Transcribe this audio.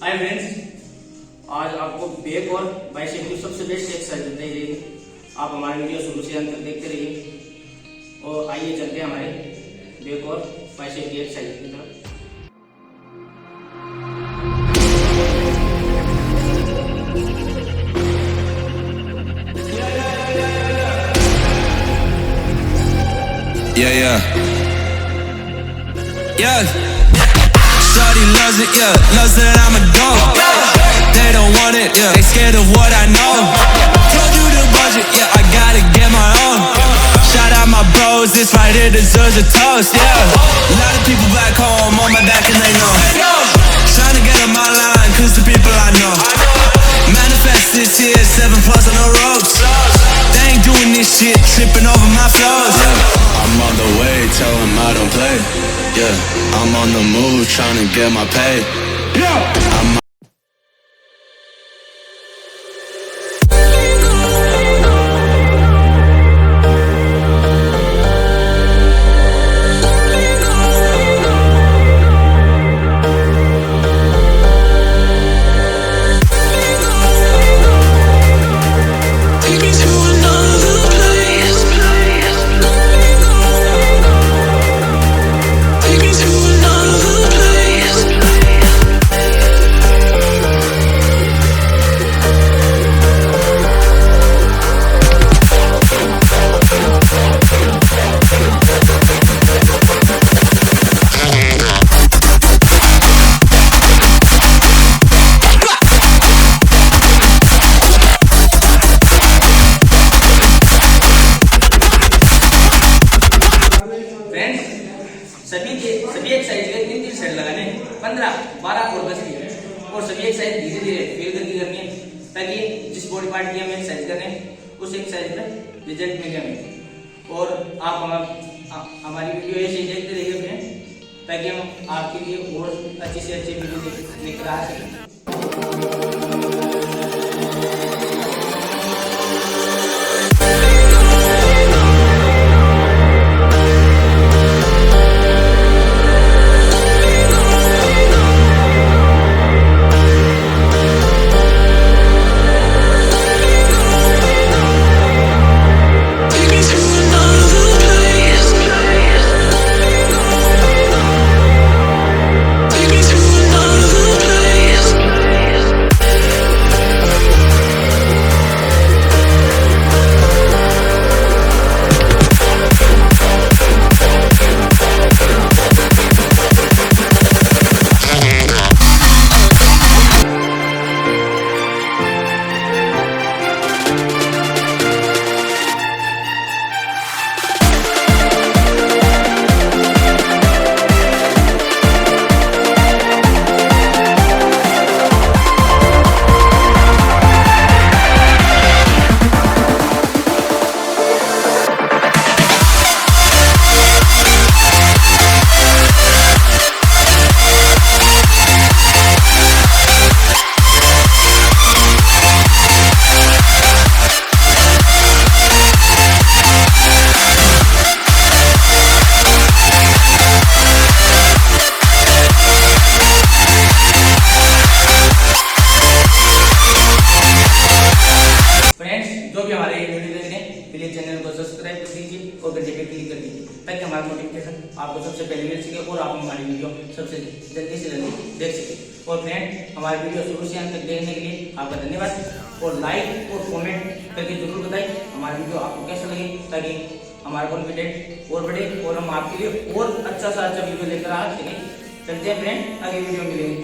Hi friends, आज आपको back और बाइसेप की सबसे बेस्ट एक्सरसाइज बताई जाएगी। आप हमारे वीडियो शुरू से अंत तक देखते रहिए और आइए चलते हैं हमारे बैक और बाइसेप की एक्सरसाइज की तरफ। Shawty loves it, loves that I'm a dog. They don't want it, they scared of what I know. Told you the budget, I gotta get my own. Shout out my bros, this right here deserves a toast, A lot of people back home on my back and they know. Tryna get on my line, cause the people I know. Manifest this year, 7+ on the ropes. They ain't doing this shit, tripping over my flows. I'm on the way, tell them I don't play. I'm on the move, tryna get my pay. I'm सभी exercise के 3-3 set लगाने 15-12 और 10 की और सभी exercise धीरे धीरे feel करके करनी है ताकि जिस बॉडी पार्ट की हम एक्सरसाइज कर रहे हैं उस एक्सरसाइज में रिजल्ट मिले हमें। और आप हमारी वीडियो ऐसे ही देखते रहिए फ्रेंड ताकि हम आपके लिए और अच्छी से अच्छी वीडियो लेकर आ सकें। प्लीज चैनल को सब्सक्राइब कर दीजिए और घंटे पे क्लिक कर दीजिए ताकि हमारा नोटिफिकेशन आपको सबसे पहले मिल सके और आप हमारी वीडियो सबसे जल्दी से जल्दी देख सके। और फ्रेंड, हमारी वीडियो शुरू से अंत तक देखने के लिए आपका धन्यवाद और लाइक और कमेंट करके जरूर बताइए हमारी वीडियो आपको कैसा लगे ताकि हमारा कॉन्फिडेंस और बढ़े और हम आपके लिए और अच्छा सा अच्छा वीडियो लेकर आ सके। चलते हैं फ्रेंड, आगे वीडियो मिलेंगे।